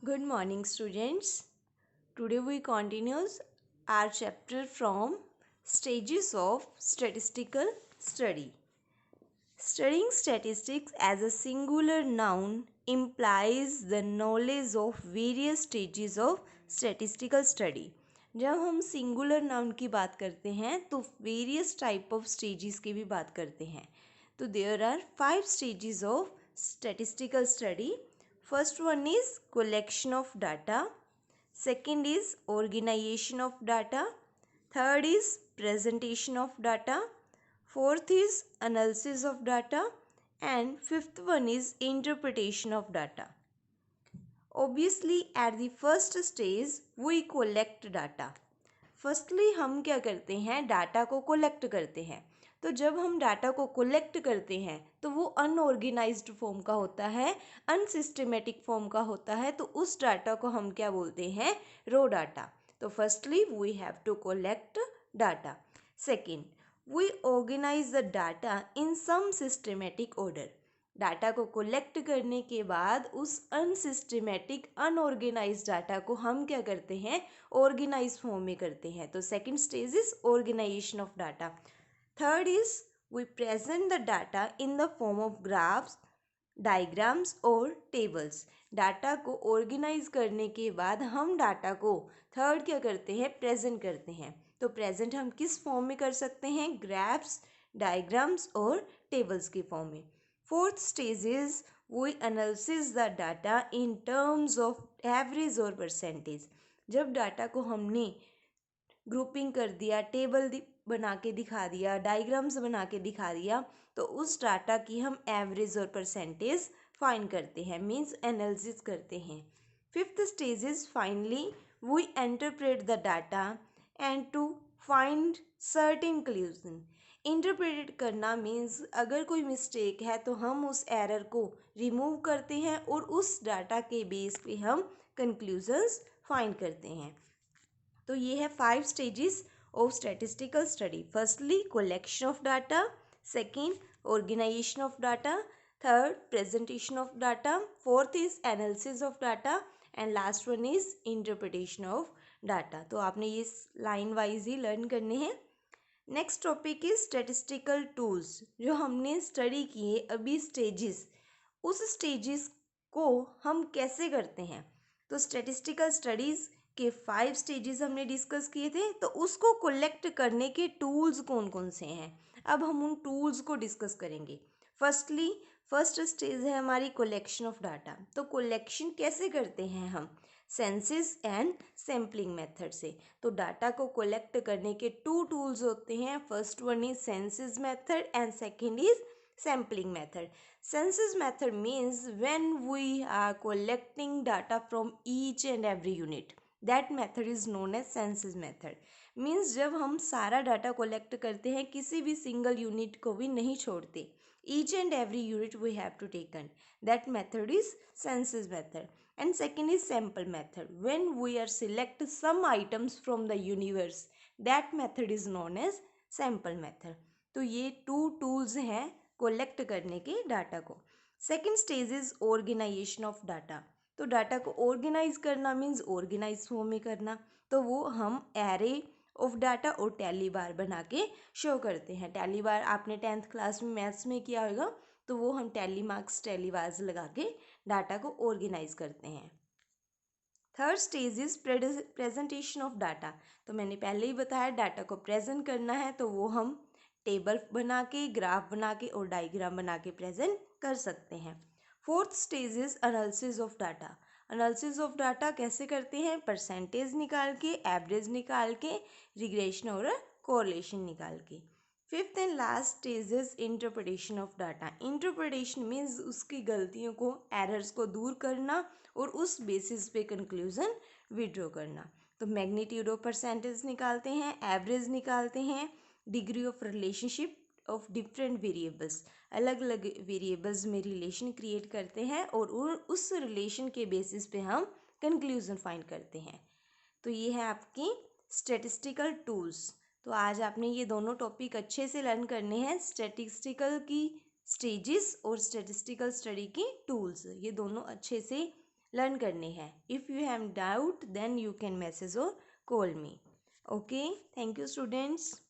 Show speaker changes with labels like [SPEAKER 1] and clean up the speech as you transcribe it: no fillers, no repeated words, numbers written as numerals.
[SPEAKER 1] Good morning, students. Today we continues our chapter from Stages of Statistical Study. Studying statistics as a singular noun implies the knowledge of various stages of statistical study. जब हम singular noun की बात करते हैं तो various type of stages की भी बात करते हैं. तो there are 5 stages of statistical study. First one is collection of data. Second is organization of data. Third is presentation of data. Fourth is analysis of data. And fifth one is interpretation of data. Obviously, at the first stage, we collect data. Firstly हम क्या करते हैं, data को collect करते हैं. तो जब हम डाटा को कलेक्ट करते हैं तो वो अनऑर्गेनाइज्ड फॉर्म का होता है, अनसिस्टमेटिक फॉर्म का होता है. तो उस डाटा को हम क्या बोलते हैं, रो डाटा. तो firstly we have to collect data. Second, we organise the data in some systematic order. Data को कलेक्ट करने के बाद उस अनसिस्टमेटिक अनऑर्गेनाइज डाटा को हम क्या करते हैं, ऑर्गेनाइज फॉर्म में करते हैं. तो second stage is organisation of data. Third is we present the data in the form of graphs, diagrams और टेबल्स. डाटा को ऑर्गेनाइज करने के बाद हम डाटा को थर्ड क्या करते हैं, प्रेजेंट करते हैं. तो प्रेजेंट हम किस फॉर्म में कर सकते हैं, ग्राफ्स, डायग्राम्स और टेबल्स की फॉर्म में. Fourth stage is we analysis the data in terms of average और percentage. जब डाटा को हमने ग्रुपिंग कर दिया, टेबल बना के दिखा दिया, डायग्राम्स बना के दिखा दिया, तो उस डाटा की हम एवरेज और परसेंटेज फाइंड करते हैं, मीन्स एनालिसिस करते हैं. Fifth stage is finally we interpret the data and to find certain conclusion. Interpret करना मीन्स अगर कोई मिस्टेक है तो हम उस एरर को रिमूव करते हैं और उस डाटा के बेस पे हम कंक्लूजन्स फाइंड करते हैं. तो ये है 5 stages of statistical study. Firstly collection of data, second organisation of data, third presentation of data, fourth is analysis of data and last one is interpretation of data. तो आपने ये लाइन वाइज ही learn करने हैं. Next topic is statistical tools. जो हमने study किए अभी स्टेजेस, उस स्टेजेस को हम कैसे करते हैं. तो स्टैटिस्टिकल स्टडीज़ के 5 स्टेजेस हमने डिस्कस किए थे. तो उसको कलेक्ट करने के टूल्स कौन कौन से हैं, अब हम उन टूल्स को डिस्कस करेंगे. फर्स्टली फर्स्ट स्टेज है हमारी कलेक्शन ऑफ डाटा. तो कलेक्शन कैसे करते हैं हम, सेंसिस एंड सैम्पलिंग मेथड से. तो डाटा को कलेक्ट करने के 2 टूल्स होते हैं. First one is census method and second is sampling method. Census method means when we are collecting data from each and every unit. That method is known as census method. Means जब हम सारा data collect करते हैं, किसी भी single unit को भी नहीं छोड़ते, each and every unit we have to taken. That method is census method. And second is sample method. When we are select some items from the universe, that method is known as sample method. तो ये 2 tools हैं collect करने के data को. Second stage is organisation of data. तो data को organise करना means organise form में करना. तो वो हम एरे ऑफ डाटा और टैली बार बना के शो करते हैं. टैली बार आपने 10th क्लास में मैथ्स में किया होगा. तो वो हम टैली मार्क्स, टैली बार्स लगा के डाटा को ऑर्गेनाइज करते हैं. Third stage is presentation of data. तो मैंने पहले ही बताया, डाटा को प्रेजेंट करना है तो वो हम टेबल बना के, ग्राफ बना के और डायग्राम बना के प्रेजेंट कर सकते हैं. Fourth stage is analysis of data. Analysis of data कैसे करते हैं, परसेंटेज निकाल के, एवरेज निकाल के, रिग्रेशन और कोरिलेशन निकाल के. Fifth and last stage is interpretation of data. Interpretation means उसकी गलतियों को, एरर्स को दूर करना और उस बेसिस पे कंक्लूजन विड्रॉ करना. तो मैग्नीट्यूड ऑफ परसेंटेज निकालते हैं, एवरेज निकालते हैं, degree of relationship of different variables, अलग अलग वेरिएबल्स में रिलेशन क्रिएट करते हैं और उस रिलेशन के बेसिस पे हम कंक्लूजन फाइंड करते हैं. तो ये है आपकी स्टैटिस्टिकल टूल्स. तो आज आपने ये दोनों टॉपिक अच्छे से लर्न करने हैं, स्टैटिस्टिकल की स्टेजेस और स्टैटिस्टिकल स्टडी की टूल्स. ये दोनों अच्छे से लर्न करने हैं. If you have doubt then you can message और call me. Okay, thank you students.